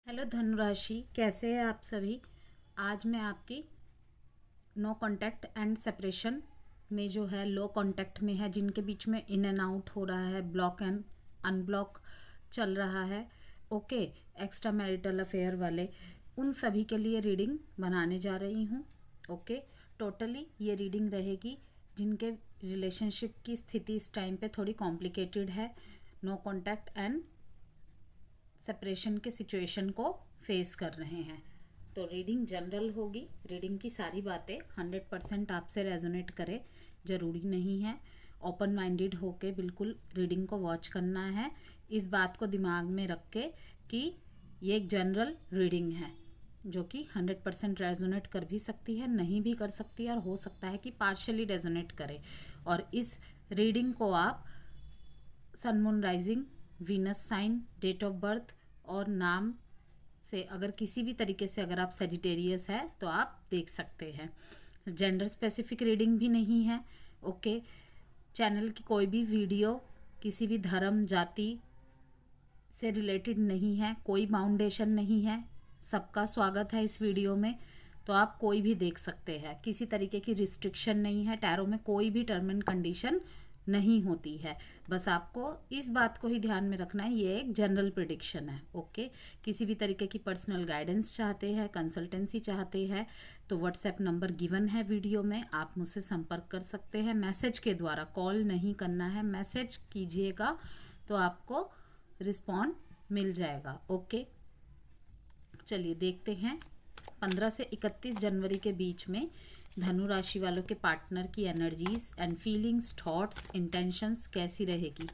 Hello धनुराशि, कैसे हैं आप सभी। आज मैं आपकी नो कांटेक्ट एंड सेपरेशन में जो है लो कांटेक्ट में है, जिनके बीच में इन एंड आउट हो रहा है, ब्लॉक एंड अनब्लॉक चल रहा है, ओके, एक्स्ट्रा मैरिटल अफेयर वाले, उन सभी के लिए रीडिंग बनाने जा रही हूँ। ओके, टोटली ये रीडिंग रहेगी जिनके रिलेशनशिप की स्थिति इस टाइम पे थोड़ी कॉम्प्लिकेटेड है, नो कांटेक्ट एंड सेपरेशन के सिचुएशन को फेस कर रहे हैं। तो रीडिंग जनरल होगी। रीडिंग की सारी बातें 100% आपसे रेजोनेट करे ज़रूरी नहीं है। ओपन माइंडेड होके बिल्कुल रीडिंग को वॉच करना है। इस बात को दिमाग में रख के कि ये एक जनरल रीडिंग है जो कि 100% रेजोनेट कर भी सकती है, नहीं भी कर सकती है, और हो सकता है कि पार्शियली रेजोनेट करे। और इस रीडिंग को आप sun moon rising, Venus sign, date of birth और नाम से, अगर किसी भी तरीके से अगर आप सेजिटेरियस है तो आप देख सकते हैं। जेंडर स्पेसिफिक रीडिंग भी नहीं है। ओके, चैनल की कोई भी वीडियो किसी भी धर्म जाति से रिलेटेड नहीं है, कोई बाउंडेशन नहीं है, सबका स्वागत है इस वीडियो में। तो आप कोई भी देख सकते हैं, किसी तरीके की रिस्ट्रिक्शन नहीं है। टैरो में कोई भी टर्म एंड कंडीशन नहीं होती है। बस आपको इस बात को ही ध्यान में रखना है, ये एक जनरल प्रिडिक्शन है। ओके, किसी भी तरीके की पर्सनल गाइडेंस चाहते हैं, कंसल्टेंसी चाहते हैं, तो व्हाट्सएप नंबर गिवन है वीडियो में, आप मुझसे संपर्क कर सकते हैं मैसेज के द्वारा। कॉल नहीं करना है, मैसेज कीजिएगा तो आपको रिस्पॉन्ड मिल जाएगा। ओके, चलिए देखते हैं 15 से 31 जनवरी के बीच में धनु राशि वालों के पार्टनर की energies and feelings, thoughts, intentions कैसी रहेगी।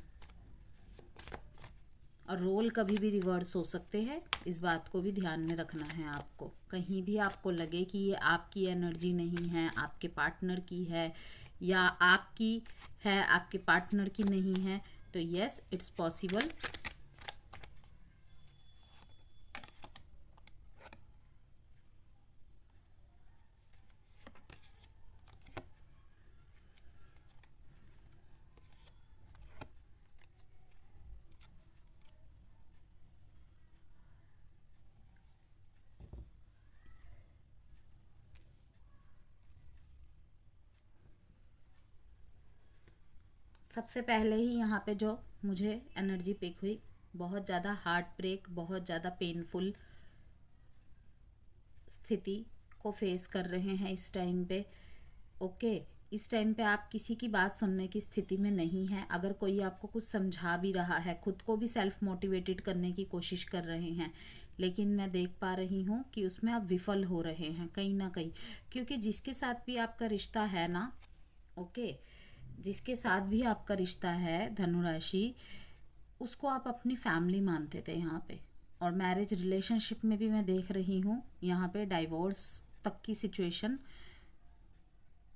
और रोल कभी भी रिवर्स हो सकते हैं, इस बात को भी ध्यान में रखना है आपको। कहीं भी आपको लगे कि ये आपकी एनर्जी नहीं है, आपके पार्टनर की है, या आपकी है आपके पार्टनर की नहीं है, तो यस, इट्स पॉसिबल। सबसे पहले ही यहाँ पे जो मुझे एनर्जी पिक हुई, बहुत ज़्यादा हार्ट ब्रेक, बहुत ज़्यादा पेनफुल स्थिति को फेस कर रहे हैं इस टाइम पे। ओके, इस टाइम पे आप किसी की बात सुनने की स्थिति में नहीं है। अगर कोई आपको कुछ समझा भी रहा है, खुद को भी सेल्फ मोटिवेटेड करने की कोशिश कर रहे हैं, लेकिन मैं देख पा रही हूँ कि उसमें आप विफल हो रहे हैं कहीं ना कहीं। क्योंकि जिसके साथ भी आपका रिश्ता है ना, ओके, जिसके साथ भी आपका रिश्ता है धनुराशि, उसको आप अपनी फैमिली मानते थे यहाँ पे। और मैरिज रिलेशनशिप में भी मैं देख रही हूँ यहाँ पे डाइवोर्स तक की सिचुएशन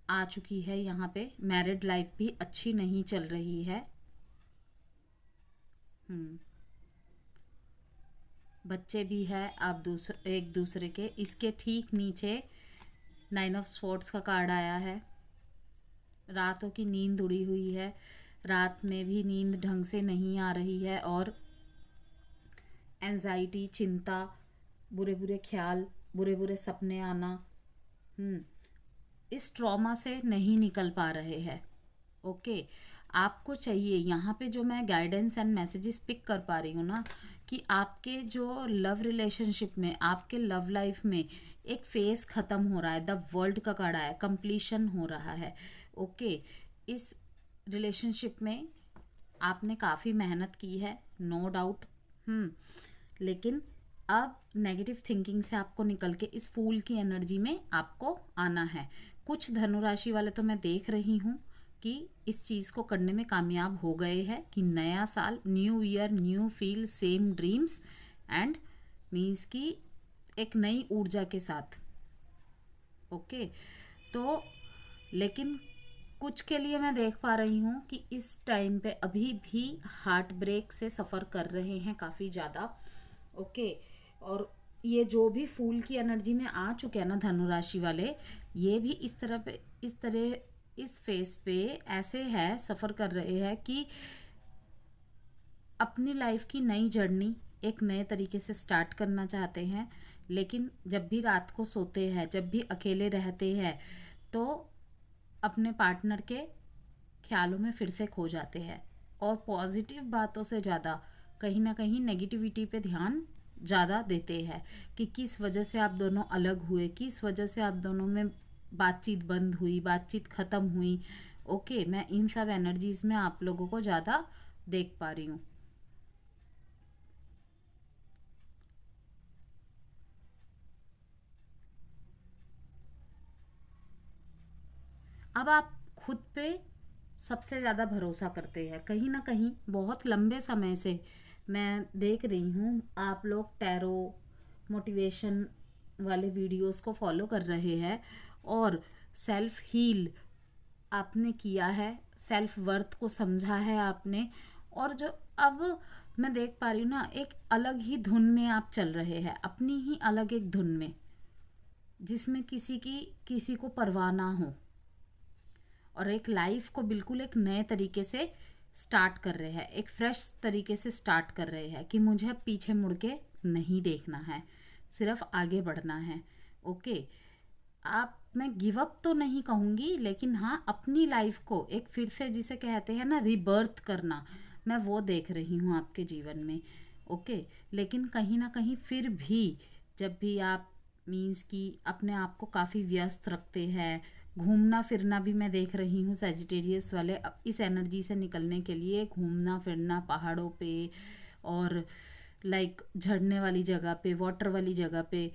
आ चुकी है। यहाँ पे मैरिड लाइफ भी अच्छी नहीं चल रही है। बच्चे भी है आप एक दूसरे के। इसके ठीक नीचे 9 ऑफ स्वॉर्ड्स का कार्ड आया है। रातों की नींद उड़ी हुई है, रात में भी नींद ढंग से नहीं आ रही है, और एंजाइटी, चिंता, बुरे बुरे ख्याल, बुरे बुरे सपने आना, इस ट्रॉमा से नहीं निकल पा रहे हैं। ओके, आपको चाहिए यहाँ पे जो मैं गाइडेंस एंड मैसेजेस पिक कर पा रही हूँ ना, कि आपके जो लव रिलेशनशिप में, आपके लव लाइफ में एक फेस ख़त्म हो रहा है। द वर्ल्ड का कार्ड आया, कंप्लीशन हो रहा है। ओके, इस रिलेशनशिप में आपने काफ़ी मेहनत की है, नो डाउट, लेकिन अब नेगेटिव थिंकिंग से आपको निकल के इस फूल की एनर्जी में आपको आना है। कुछ धनुराशि वाले तो मैं देख रही हूँ कि इस चीज़ को करने में कामयाब हो गए हैं, कि नया साल, new year, new feel, same dreams, and means की एक नई ऊर्जा के साथ। ओके, तो लेकिन कुछ के लिए मैं देख पा रही हूँ कि इस टाइम पे अभी भी हार्ट ब्रेक से सफ़र कर रहे हैं काफ़ी ज़्यादा। ओके, और ये जो भी फूल की एनर्जी में आ चुके हैं ना धनुराशि वाले, ये भी इस तरह पे, इस तरह इस फेस पे ऐसे है, सफ़र कर रहे हैं कि अपनी लाइफ की नई जर्नी एक नए तरीके से स्टार्ट करना चाहते हैं, लेकिन जब भी रात को सोते हैं, जब भी अकेले रहते हैं, तो अपने पार्टनर के ख्यालों में फिर से खो जाते हैं और पॉजिटिव बातों से ज़्यादा कहीं ना कहीं नेगेटिविटी पे ध्यान ज़्यादा देते हैं कि किस वजह से आप दोनों अलग हुए, किस वजह से आप दोनों में बातचीत बंद हुई, बातचीत ख़त्म हुई। ओके, मैं इन सब एनर्जीज़ में आप लोगों को ज़्यादा देख पा रही हूँ। अब आप खुद पे सबसे ज़्यादा भरोसा करते हैं, कहीं ना कहीं बहुत लंबे समय से मैं देख रही हूँ आप लोग टैरो मोटिवेशन वाले वीडियोस को फॉलो कर रहे हैं और सेल्फ हील आपने किया है, सेल्फ वर्थ को समझा है आपने। और जो अब मैं देख पा रही हूँ ना, एक अलग ही धुन में आप चल रहे हैं, अपनी ही अलग एक धुन में, जिसमें किसी को परवाह ना हो, और एक लाइफ को बिल्कुल एक नए तरीके से स्टार्ट कर रहे हैं, एक फ्रेश तरीके से स्टार्ट कर रहे हैं कि मुझे अब पीछे मुड़ के नहीं देखना है, सिर्फ आगे बढ़ना है। ओके, आप, मैं गिव अप तो नहीं कहूँगी, लेकिन हाँ अपनी लाइफ को एक फिर से, जिसे कहते हैं ना रिबर्थ करना, मैं वो देख रही हूँ आपके जीवन में। ओके, लेकिन कहीं ना कहीं फिर भी जब भी आप मीन्स कि अपने आप को काफ़ी व्यस्त रखते हैं, घूमना फिरना भी मैं देख रही हूँ सैजिटेरियस वाले इस एनर्जी से निकलने के लिए घूमना फिरना पहाड़ों पे और लाइक झरने वाली जगह पे, वाटर वाली जगह पे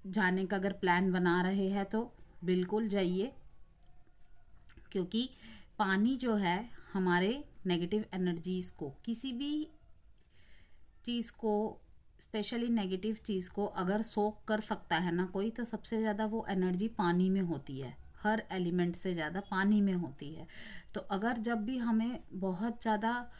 जाने का अगर प्लान बना रहे हैं तो बिल्कुल जाइए, क्योंकि पानी जो है हमारे नेगेटिव एनर्जीज़ को, किसी भी चीज़ को, स्पेशली नेगेटिव चीज़ को अगर सोक कर सकता है ना कोई, तो सबसे ज़्यादा वो एनर्जी पानी में होती है, हर एलिमेंट से ज़्यादा पानी में होती है। तो अगर जब भी हमें बहुत ज़्यादा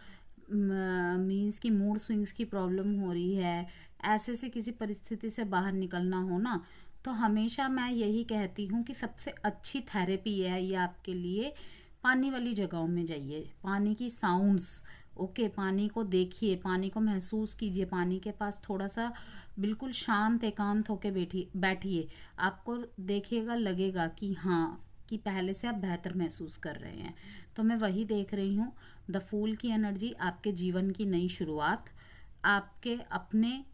मीन्स की मूड स्विंग्स की प्रॉब्लम हो रही है, ऐसे से किसी परिस्थिति से बाहर निकलना हो ना, तो हमेशा मैं यही कहती हूँ कि सबसे अच्छी थेरेपी है ये आपके लिए, पानी वाली जगहों में जाइए, पानी की साउंड्स। ओके, पानी को देखिए, पानी को महसूस कीजिए, पानी के पास थोड़ा सा बिल्कुल शांत एकांत होके बैठिए, आपको देखिएगा, लगेगा कि हाँ, कि पहले से आप बेहतर महसूस कर रहे हैं। तो मैं वही देख रही हूँ, द फूल की एनर्जी, आपके जीवन की नई शुरुआत, आपके अपने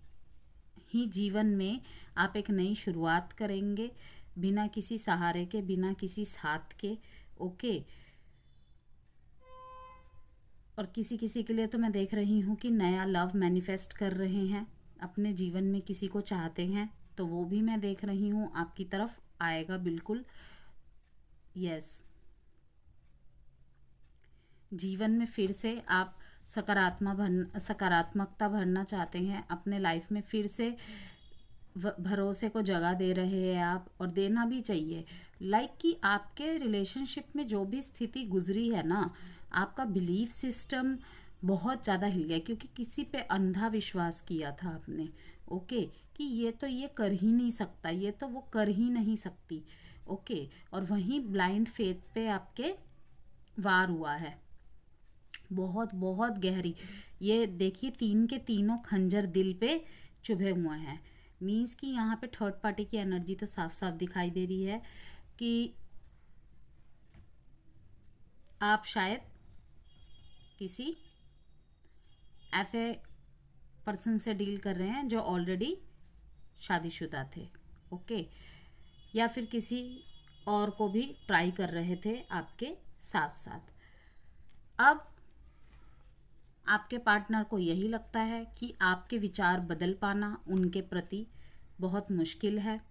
ही जीवन में आप एक नई शुरुआत करेंगे, बिना किसी सहारे के, बिना किसी साथ के। ओके, और किसी किसी के लिए तो मैं देख रही हूँ कि नया लव मैनिफेस्ट कर रहे हैं, अपने जीवन में किसी को चाहते हैं, तो वो भी मैं देख रही हूँ आपकी तरफ आएगा बिल्कुल। यस, जीवन में फिर से आप सकारात्मकता भरना चाहते हैं, अपने लाइफ में फिर से भरोसे को जगह दे रहे हैं आप, और देना भी चाहिए। लाइक कि आपके रिलेशनशिप में जो भी स्थिति गुजरी है ना, आपका बिलीफ सिस्टम बहुत ज़्यादा हिल गया, क्योंकि किसी पे अंधा विश्वास किया था आपने। ओके, कि ये कर ही नहीं सकता, ये तो वो कर ही नहीं सकती। ओके, और वहीं ब्लाइंड फेथ पे आपके वार हुआ है, बहुत बहुत गहरी। ये देखिए, तीन के तीनों खंजर दिल पे चुभे हुए हैं। मीन्स कि यहाँ पे थर्ड पार्टी की एनर्जी तो साफ साफ दिखाई दे रही है कि आप शायद किसी ऐसे पर्सन से डील कर रहे हैं जो ऑलरेडी शादीशुदा थे। ओके, या फिर किसी और को भी ट्राई कर रहे थे आपके साथ साथ। अब आपके पार्टनर को यही लगता है कि आपके विचार बदल पाना उनके प्रति बहुत मुश्किल है।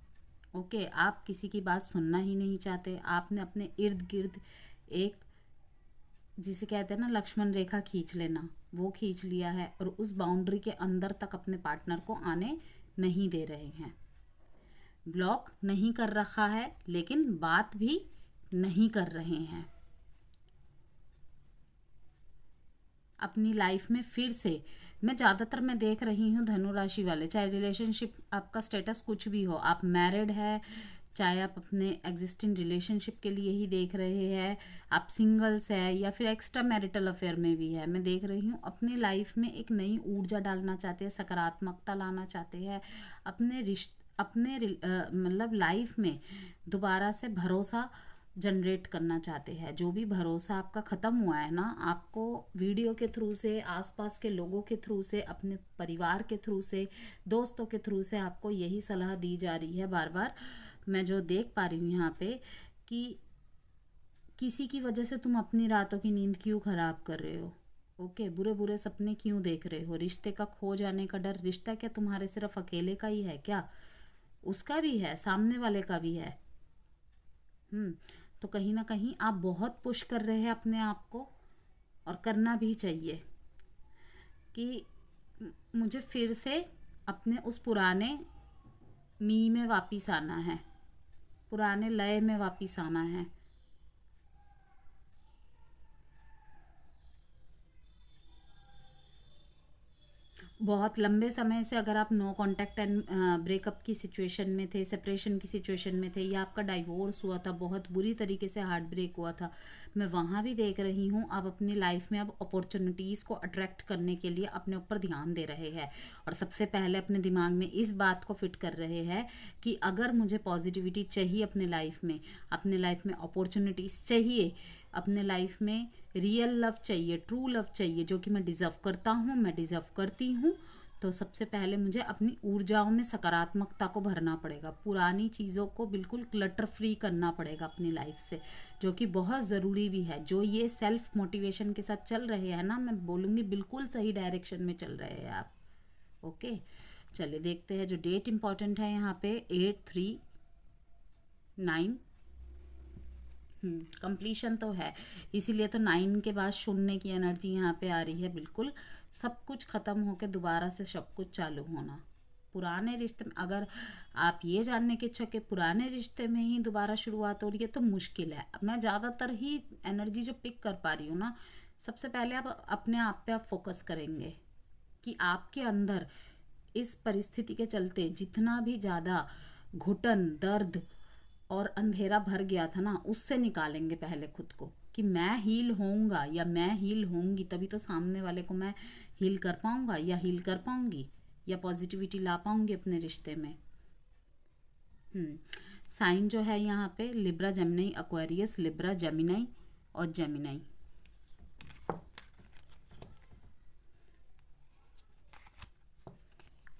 ओके, आप किसी की बात सुनना ही नहीं चाहते, आपने अपने इर्द गिर्द एक, जिसे कहते हैं ना लक्ष्मण रेखा खींच लेना, वो खींच लिया है, और उस बाउंड्री के अंदर तक अपने पार्टनर को आने नहीं दे रहे हैं। ब्लॉक नहीं कर रखा है, लेकिन बात भी नहीं कर रहे हैं। अपनी लाइफ में फिर से मैं ज़्यादातर मैं देख रही हूँ धनु राशि वाले, चाहे रिलेशनशिप आपका स्टेटस कुछ भी हो, आप मैरिड है चाहे आप अपने एग्जिस्टिंग रिलेशनशिप के लिए ही देख रहे हैं, आप सिंगल्स है या फिर एक्स्ट्रा मैरिटल अफेयर में भी है, मैं देख रही हूँ अपनी लाइफ में एक नई ऊर्जा डालना चाहते हैं, सकारात्मकता लाना चाहते हैं, मतलब लाइफ में दोबारा से भरोसा जनरेट करना चाहते हैं। जो भी भरोसा आपका ख़त्म हुआ है ना, आपको वीडियो के थ्रू से, आसपास के लोगों के थ्रू से, अपने परिवार के थ्रू से, दोस्तों के थ्रू से आपको यही सलाह दी जा रही है बार बार। मैं जो देख पा रही हूँ यहाँ पे कि किसी की वजह से तुम अपनी रातों की नींद क्यों खराब कर रहे हो, ओके, बुरे बुरे सपने क्यों देख रहे हो, रिश्ते का खो जाने का डर। रिश्ता क्या तुम्हारे सिर्फ अकेले का ही है क्या? उसका भी है, सामने वाले का भी है। तो कहीं ना कहीं आप बहुत पुश कर रहे हैं अपने आप को, और करना भी चाहिए कि मुझे फिर से अपने उस पुराने मी में वापस आना है, पुराने लय में वापस आना है। बहुत लंबे समय से अगर आप नो कांटेक्ट एंड ब्रेकअप की सिचुएशन में थे, सेपरेशन की सिचुएशन में थे, या आपका डाइवोर्स हुआ था, बहुत बुरी तरीके से हार्ट ब्रेक हुआ था, मैं वहाँ भी देख रही हूँ आप अपनी लाइफ में अब अपॉर्चुनिटीज़ को अट्रैक्ट करने के लिए अपने ऊपर ध्यान दे रहे हैं। और सबसे पहले अपने दिमाग में इस बात को फिट कर रहे हैं कि अगर मुझे पॉजिटिविटी चाहिए अपने लाइफ में अपॉर्चुनिटीज़ चाहिए, अपने लाइफ में रियल लव चाहिए, ट्रू लव चाहिए, जो कि मैं डिज़र्व करता हूँ, मैं डिज़र्व करती हूँ, तो सबसे पहले मुझे अपनी ऊर्जाओं में सकारात्मकता को भरना पड़ेगा। पुरानी चीज़ों को बिल्कुल क्लटर फ्री करना पड़ेगा अपनी लाइफ से, जो कि बहुत ज़रूरी भी है। जो ये सेल्फ मोटिवेशन के साथ चल रहे हैं ना, मैं बोलूँगी बिल्कुल सही डायरेक्शन में चल रहे हैं आप। ओके, चलिए देखते हैं जो डेट इम्पॉर्टेंट है यहाँ पे 8/3/9। कंप्लीशन तो है, इसीलिए तो 9 के बाद शून्य की एनर्जी यहाँ पे आ रही है। बिल्कुल सब कुछ ख़त्म होकर दोबारा से सब कुछ चालू होना। पुराने रिश्ते में, अगर आप ये जानने के इच्छुक कि पुराने रिश्ते में ही दोबारा शुरुआत हो रही है तो मुश्किल है। मैं ज़्यादातर ही एनर्जी जो पिक कर पा रही हूँ ना, सबसे पहले आप अपने आप पे आप फोकस करेंगे कि आपके अंदर इस परिस्थिति के चलते जितना भी ज़्यादा घुटन, दर्द और अंधेरा भर गया था ना, उससे निकालेंगे पहले खुद को कि मैं हील होऊंगा या मैं हील होऊंगी, तभी तो सामने वाले को मैं हील कर पाऊंगा या हील कर पाऊंगी या पॉजिटिविटी ला पाऊंगी अपने रिश्ते में। साइन जो है यहाँ पे Libra, Gemini, Aquarius, Libra, Gemini और जेमिनी।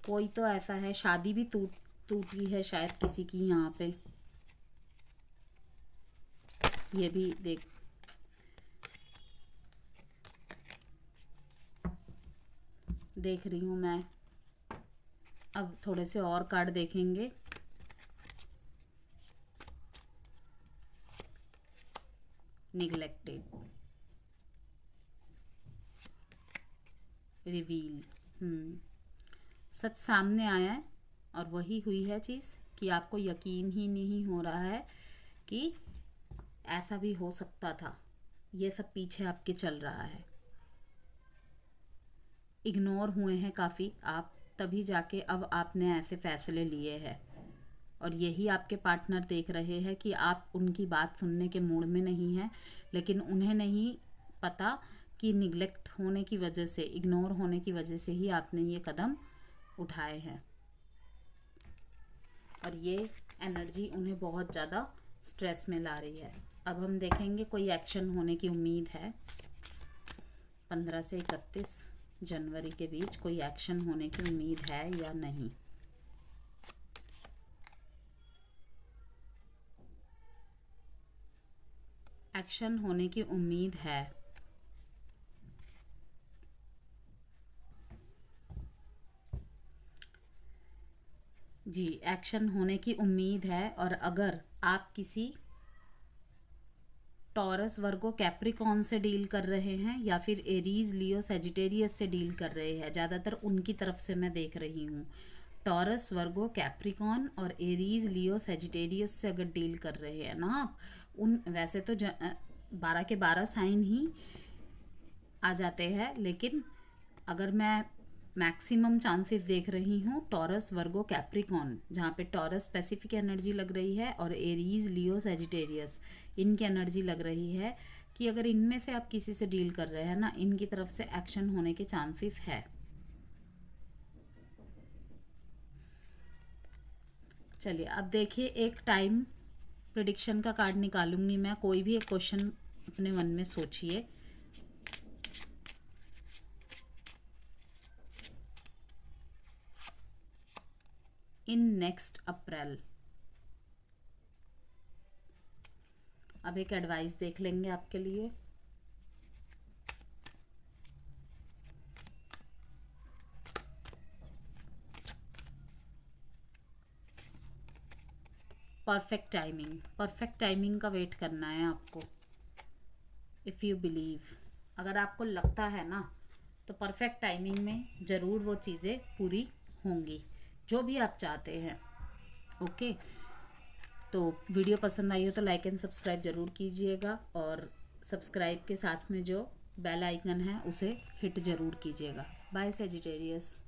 कोई तो ऐसा है, शादी भी टूटी है शायद किसी की यहाँ पे, ये भी देख रही हूँ मैं। अब थोड़े से और कार्ड देखेंगे। निग्लेक्टेड, रिवील, सच सामने आया है और वही हुई है चीज़ कि आपको यकीन ही नहीं हो रहा है कि ऐसा भी हो सकता था। ये सब पीछे आपके चल रहा है, इग्नोर हुए हैं काफ़ी आप, तभी जाके अब आपने ऐसे फैसले लिए हैं। और यही आपके पार्टनर देख रहे हैं कि आप उनकी बात सुनने के मूड में नहीं हैं, लेकिन उन्हें नहीं पता कि निगलेक्ट होने की वजह से, इग्नोर होने की वजह से ही आपने ये कदम उठाए हैं। और ये एनर्जी उन्हें बहुत ज़्यादा स्ट्रेस में ला रही है। अब हम देखेंगे कोई एक्शन होने की उम्मीद है 15 से 31 जनवरी के बीच, कोई एक्शन होने की उम्मीद है या नहीं। एक्शन होने की उम्मीद है। जी, एक्शन होने की उम्मीद है। और अगर आप किसी टॉरस, वर्गो, कैप्रिकॉन से डील कर रहे हैं या फिर एरीज, लियो, सेजिटेरियस से डील कर रहे हैं, ज़्यादातर उनकी तरफ से मैं देख रही हूँ। टॉरस, वर्गो, कैप्रिकॉन और एरीज, लियो, सेजिटेरियस से अगर डील कर रहे हैं ना आप, उन वैसे तो 12 के 12 साइन ही आ जाते हैं, लेकिन अगर मैं मैक्सिमम चांसेस देख रही हूँ टॉरस, वर्गो, कैप्रिकॉन, जहाँ पे टॉरस स्पेसिफिक एनर्जी लग रही है और एरीज, लियो, सेजिटेरियस इनकी एनर्जी लग रही है कि अगर इनमें से आप किसी से डील कर रहे हैं ना, इनकी तरफ से एक्शन होने के चांसेस है। चलिए अब देखिए, एक टाइम प्रिडिक्शन का कार्ड निकालूंगी मैं। कोई भी एक क्वेश्चन अपने मन में सोचिए। इन नेक्स्ट अप्रैल, अब एक एडवाइस देख लेंगे आपके लिए। परफेक्ट टाइमिंग, परफेक्ट टाइमिंग का वेट करना है आपको। इफ़ यू बिलीव, अगर आपको लगता है ना, तो परफेक्ट टाइमिंग में ज़रूर वो चीज़ें पूरी होंगी जो भी आप चाहते हैं। ओके, तो वीडियो पसंद आई हो तो लाइक एंड सब्सक्राइब ज़रूर कीजिएगा, और सब्सक्राइब के साथ में जो बेल आइकन है उसे हिट ज़रूर कीजिएगा। Bye Sagittarius.